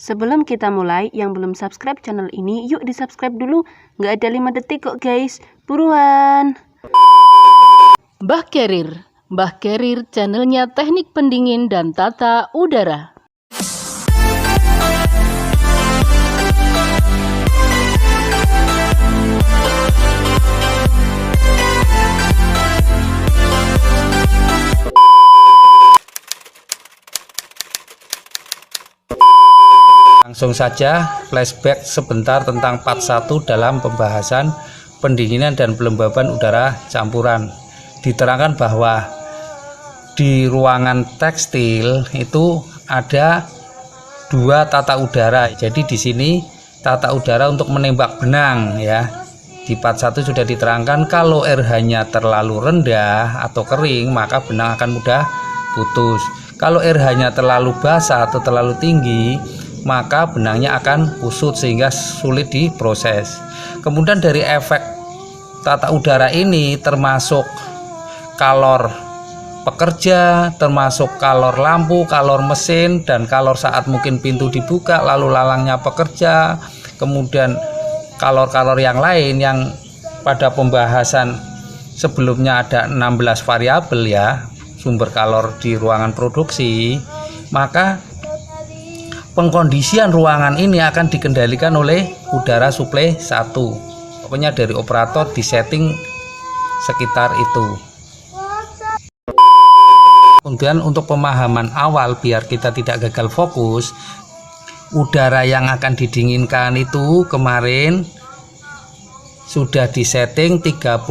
Sebelum kita mulai, yang belum subscribe channel ini, yuk di subscribe dulu. Nggak ada 5 detik kok guys, buruan. Mbah Carrier channelnya teknik pendingin dan tata udara. Langsung saja flashback sebentar tentang part 1 dalam pembahasan pendinginan dan pelembaban udara campuran. Diterangkan bahwa di ruangan tekstil itu ada 2 tata udara. Jadi di sini tata udara untuk menembak benang ya. Di part 1 sudah diterangkan kalau RH-nya terlalu rendah atau kering maka benang akan mudah putus. Kalau RH-nya terlalu basah atau terlalu tinggi maka benangnya akan kusut sehingga sulit diproses. Kemudian dari efek tata udara ini termasuk kalor pekerja, termasuk kalor lampu, kalor mesin, dan kalor saat mungkin pintu dibuka lalu lalangnya pekerja, kemudian kalor-kalor yang lain yang pada pembahasan sebelumnya ada 16 variabel ya sumber kalor di ruangan produksi. Maka pengkondisian ruangan ini akan dikendalikan oleh udara suplai 1. Pokoknya dari operator disetting sekitar itu. Kemudian untuk pemahaman awal biar kita tidak gagal fokus, udara yang akan didinginkan itu kemarin sudah disetting 31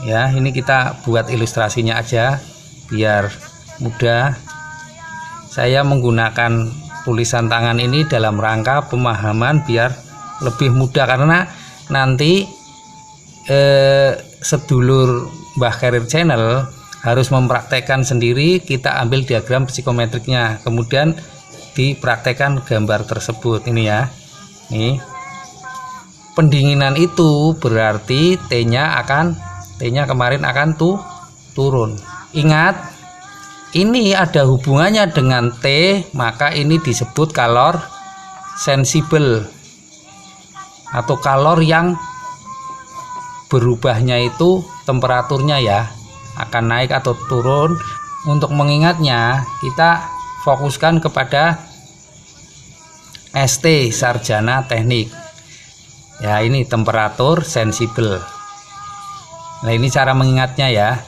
ya. Ini kita buat ilustrasinya aja biar mudah. Saya menggunakan tulisan tangan ini dalam rangka pemahaman biar lebih mudah, karena nanti sedulur Mbah Carrier Channel harus mempraktekkan sendiri. Kita ambil diagram psikometriknya kemudian dipraktekkan gambar tersebut. Ini ya, nih pendinginan itu berarti T-nya kemarin akan turun. Ingat, ini ada hubungannya dengan T, maka ini disebut kalor sensibel atau kalor yang berubahnya itu temperaturnya ya akan naik atau turun. Untuk mengingatnya kita fokuskan kepada ST, sarjana teknik ya, ini temperatur sensibel. Nah ini cara mengingatnya ya.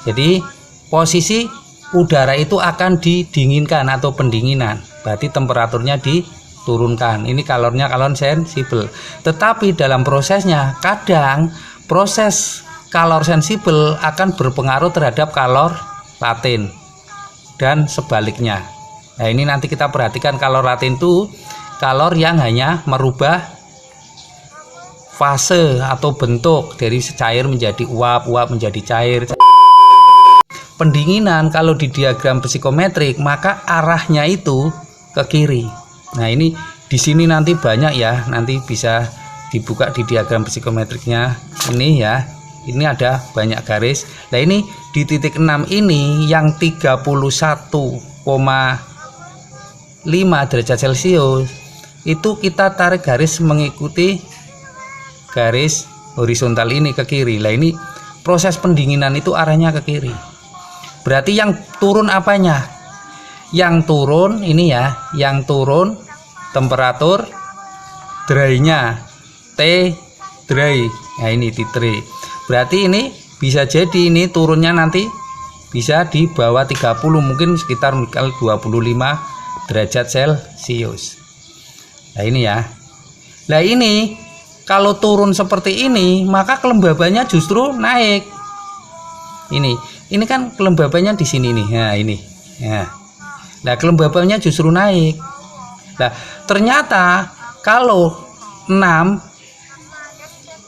Jadi posisi udara itu akan didinginkan atau pendinginan, berarti temperaturnya diturunkan. Ini kalornya kalor sensibel. Tetapi dalam prosesnya kadang proses kalor sensibel akan berpengaruh terhadap kalor laten dan sebaliknya. Nah ini nanti kita perhatikan, kalor laten itu kalor yang hanya merubah fase atau bentuk dari cair menjadi uap, uap menjadi cair. Pendinginan kalau di diagram psikometrik maka arahnya itu ke kiri. Nah ini di sini nanti banyak ya, nanti bisa dibuka di diagram psikometriknya ini ya. Ini ada banyak garis. Nah ini di titik 6 ini yang 31,5 derajat Celcius itu kita tarik garis mengikuti garis horizontal ini ke kiri. Nah ini proses pendinginan itu arahnya ke kiri. Berarti yang turun apanya? Yang turun ini ya, yang turun temperatur dry-nya, T dry. Nah ini T3. Berarti ini bisa jadi ini turunnya nanti bisa di bawah 30, mungkin sekitar 25 derajat Celcius. Nah ini ya. Nah ini kalau turun seperti ini maka kelembabannya justru naik. Ini kan kelembabannya di sini nih. Nah ini ya. Nah kelembabannya justru naik. Nah ternyata kalau 6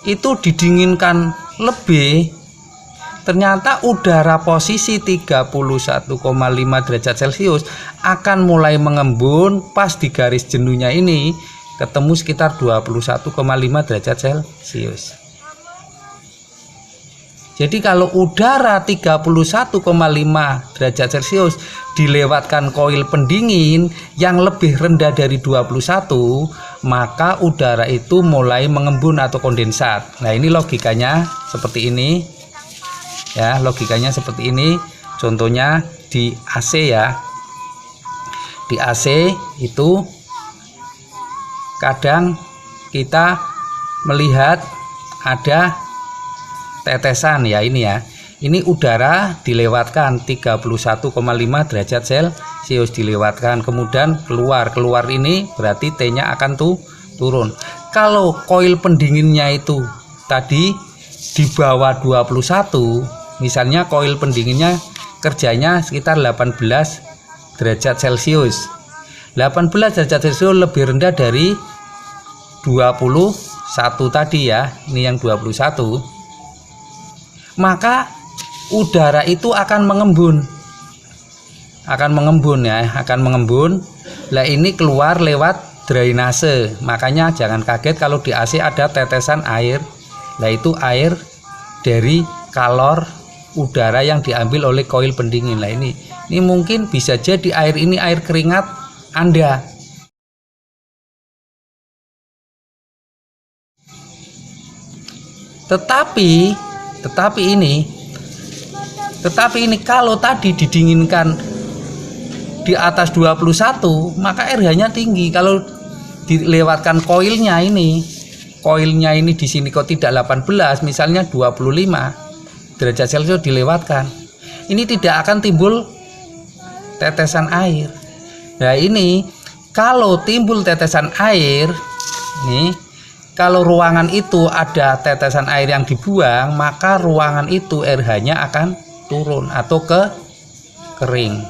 itu didinginkan lebih, ternyata udara posisi 31,5 derajat Celcius akan mulai mengembun pas di garis jenuhnya ini ketemu sekitar 21,5 derajat Celcius. Jadi kalau udara 31,5 derajat Celcius dilewatkan koil pendingin yang lebih rendah dari 21, maka udara itu mulai mengembun atau kondensat. Nah, ini logikanya seperti ini ya, logikanya seperti ini. Contohnya di AC ya, di AC itu kadang kita melihat ada tetesan ya, ini ya, ini udara dilewatkan 31,5 derajat Celcius dilewatkan, kemudian keluar ini berarti T-nya akan turun. Kalau koil pendinginnya itu tadi di bawah 21, misalnya koil pendinginnya kerjanya sekitar 18 derajat Celcius. 18 derajat Celcius lebih rendah dari 21 tadi ya, ini yang 21. Maka udara itu akan mengembun ya, akan mengembun. Lah ini keluar lewat drainase, makanya jangan kaget kalau di AC ada tetesan air. Lah itu air dari kalor udara yang diambil oleh koil pendingin. Lah ini mungkin bisa jadi air ini air keringat Anda. Tetapi ini kalau tadi didinginkan di atas 21, maka RH-nya tinggi. Kalau dilewatkan koilnya ini di sini kok tidak 18, misalnya 25 derajat Celcius dilewatkan, ini tidak akan timbul tetesan air. Nah, ini kalau timbul tetesan air nih, kalau ruangan itu ada tetesan air yang dibuang, maka ruangan itu RH-nya akan turun atau kering.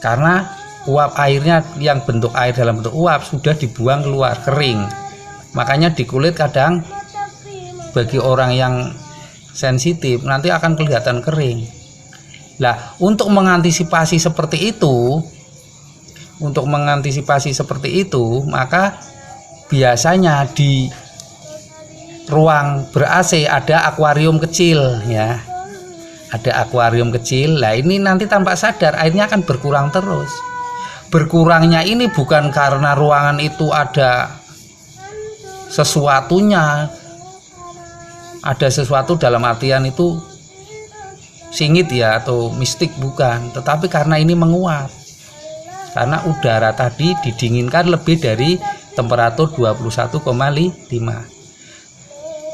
Karena uap airnya yang bentuk air dalam bentuk uap sudah dibuang keluar, kering. Makanya di kulit kadang bagi orang yang sensitif nanti akan kelihatan kering. Lah, untuk mengantisipasi seperti itu, maka biasanya di ruang ber-AC ada akuarium kecil ya. Ada akuarium kecil. Lah ini nanti tanpa sadar airnya akan berkurang terus. Berkurangnya ini bukan karena ruangan itu ada sesuatunya. Ada sesuatu dalam artian itu singit ya atau mistik, bukan, tetapi karena ini menguap. Karena udara tadi didinginkan lebih dari temperatur 21,5.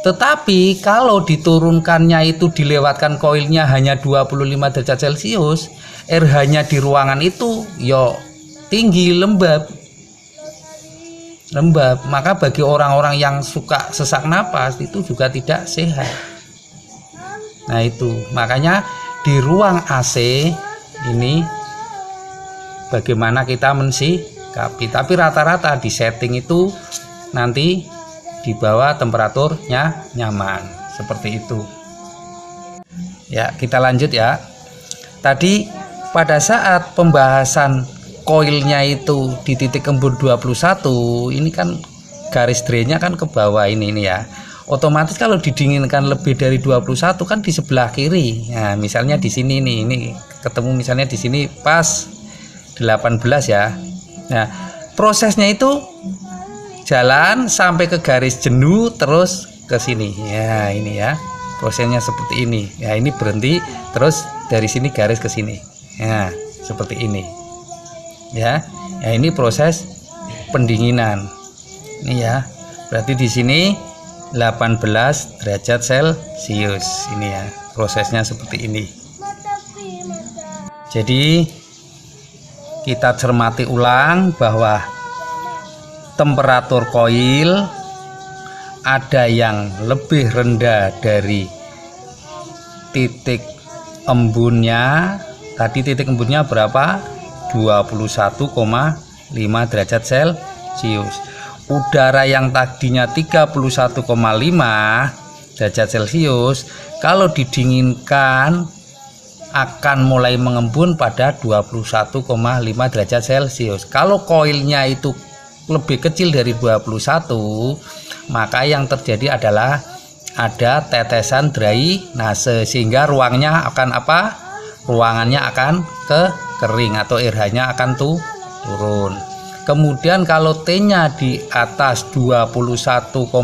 Tetapi kalau diturunkannya itu dilewatkan koilnya hanya 25 derajat Celcius, RH-nya di ruangan itu yo tinggi, lembab. Maka bagi orang-orang yang suka sesak napas itu juga tidak sehat. Nah itu makanya di ruang AC ini bagaimana kita mensikapi. Tapi rata-rata di setting itu nanti di bawah temperaturnya nyaman seperti itu ya. Kita lanjut ya. Tadi pada saat pembahasan koilnya itu di titik embun 21, ini kan garis drainnya kan ke bawah ini ya. Otomatis kalau didinginkan lebih dari 21 kan di sebelah kiri. Nah, misalnya di sini nih, ini ketemu misalnya di sini pas 18 ya. Nah, prosesnya itu jalan sampai ke garis jenuh terus ke sini. Ya, ini ya. Prosesnya seperti ini. Ya, ini berhenti terus dari sini garis ke sini. Ya, seperti ini. Ya. Ya, ini proses pendinginan. Ini ya. Berarti di sini 18 derajat Celcius ini ya, prosesnya seperti ini. Jadi kita cermati ulang bahwa temperatur koil ada yang lebih rendah dari titik embunnya. Tadi titik embunnya berapa? 21,5 derajat Celcius. Udara yang tadinya 31,5 derajat Celcius kalau didinginkan akan mulai mengembun pada 21,5 derajat Celcius. Kalau koilnya itu lebih kecil dari 21, maka yang terjadi adalah ada tetesan drainase sehingga ruangnya akan apa? ruangannya akan kering atau RH-nya akan turun. Kemudian kalau T-nya di atas 21,5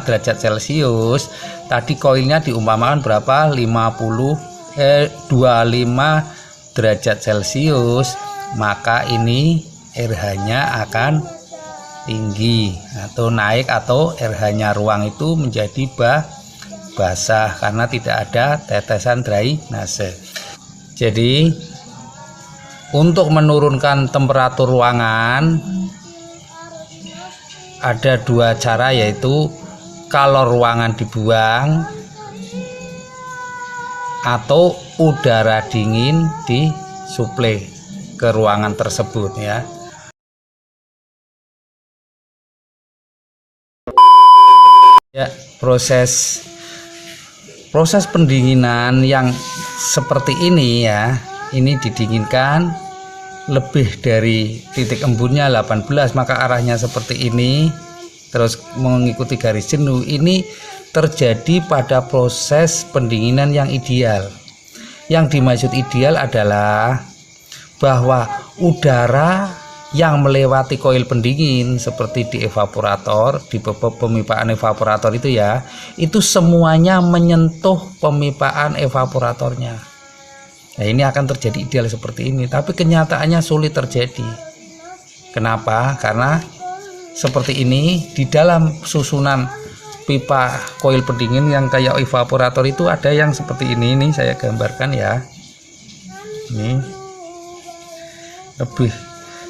derajat Celcius, tadi koilnya diumpamakan berapa? 25 derajat Celcius, maka ini RH-nya akan tinggi atau naik, atau RH-nya ruang itu menjadi basah karena tidak ada tetesan drainase. Jadi untuk menurunkan temperatur ruangan ada dua cara, yaitu kalau ruangan dibuang atau udara dingin disuplai ke ruangan tersebut ya. Ya, proses pendinginan yang seperti ini ya, ini didinginkan lebih dari titik embunnya 18, maka arahnya seperti ini terus mengikuti garis jenuh. Ini terjadi pada proses pendinginan yang ideal. Yang dimaksud ideal adalah bahwa udara yang melewati koil pendingin seperti di evaporator, di pemipaan evaporator itu ya, itu semuanya menyentuh pemipaan evaporatornya. Nah, ini akan terjadi ideal seperti ini, tapi kenyataannya sulit terjadi. Kenapa? Karena seperti ini di dalam susunan pipa koil pendingin yang kayak evaporator itu ada yang seperti ini saya gambarkan ya. Ini lebih,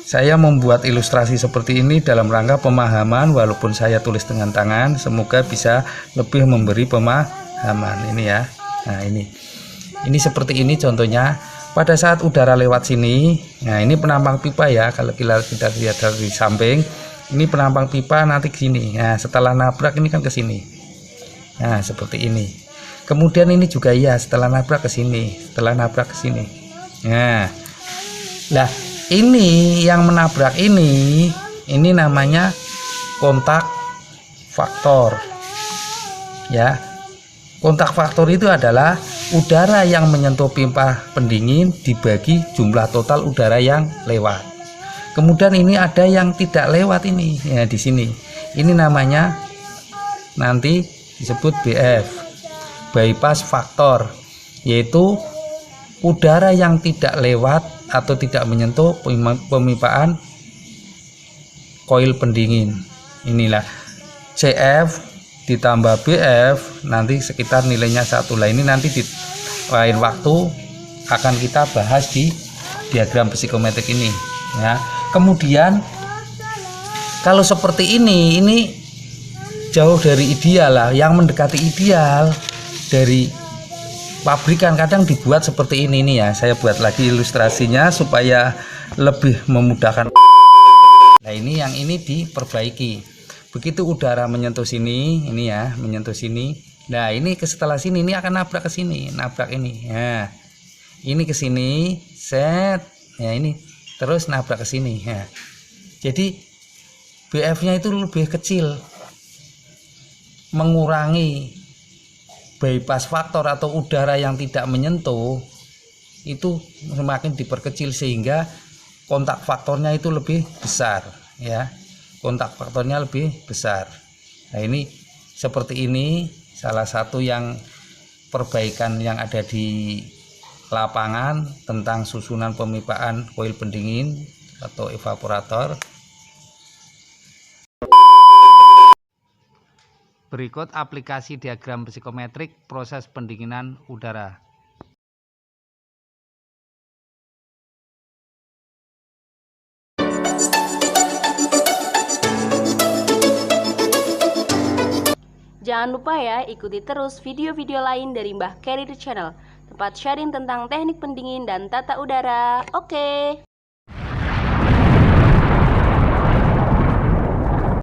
saya membuat ilustrasi seperti ini dalam rangka pemahaman, walaupun saya tulis dengan tangan, semoga bisa lebih memberi pemahaman ini ya. Nah, ini seperti ini contohnya. Pada saat udara lewat sini, nah ini penampang pipa ya, kalau kita lihat dari samping, ini penampang pipa nanti gini. Nah, setelah nabrak ini kan ke sini. Nah, seperti ini. Kemudian ini juga ya, setelah nabrak ke sini, setelah nabrak ke sini. Nah, lah ini yang menabrak ini namanya kontak faktor. Ya. Kontak faktor itu adalah udara yang menyentuh pipa pendingin dibagi jumlah total udara yang lewat. Kemudian ini ada yang tidak lewat ini ya, di sini. Ini namanya nanti disebut BF, bypass faktor, yaitu udara yang tidak lewat atau tidak menyentuh pemipaan koil pendingin. Inilah CF ditambah BF, nanti sekitar nilainya 1 lah. Ini nanti di lain waktu akan kita bahas di diagram psikometrik ini ya. Kemudian kalau seperti ini jauh dari ideal lah. Yang mendekati ideal dari pabrikan kadang dibuat seperti ini nih ya. Saya buat lagi ilustrasinya supaya lebih memudahkan. Nah, yang ini diperbaiki. Begitu udara menyentuh sini, ini ya, menyentuh sini. Nah, ini setelah sini ini akan nabrak ke sini, nabrak ini. Ya. Ini ke sini, set. Ya, ini terus nabrak ke sini. Ya. Jadi BF-nya itu lebih kecil. Mengurangi bypass faktor atau udara yang tidak menyentuh itu semakin diperkecil sehingga kontak faktornya itu lebih besar ya. Kontak faktornya lebih besar. Nah, ini seperti ini salah satu yang perbaikan yang ada di lapangan tentang susunan pemipaan koil pendingin atau evaporator. Berikut aplikasi diagram psikometrik proses pendinginan udara. Jangan lupa ya, ikuti terus video-video lain dari Mbah Carrier Channel, tempat sharing tentang teknik pendingin dan tata udara. Oke.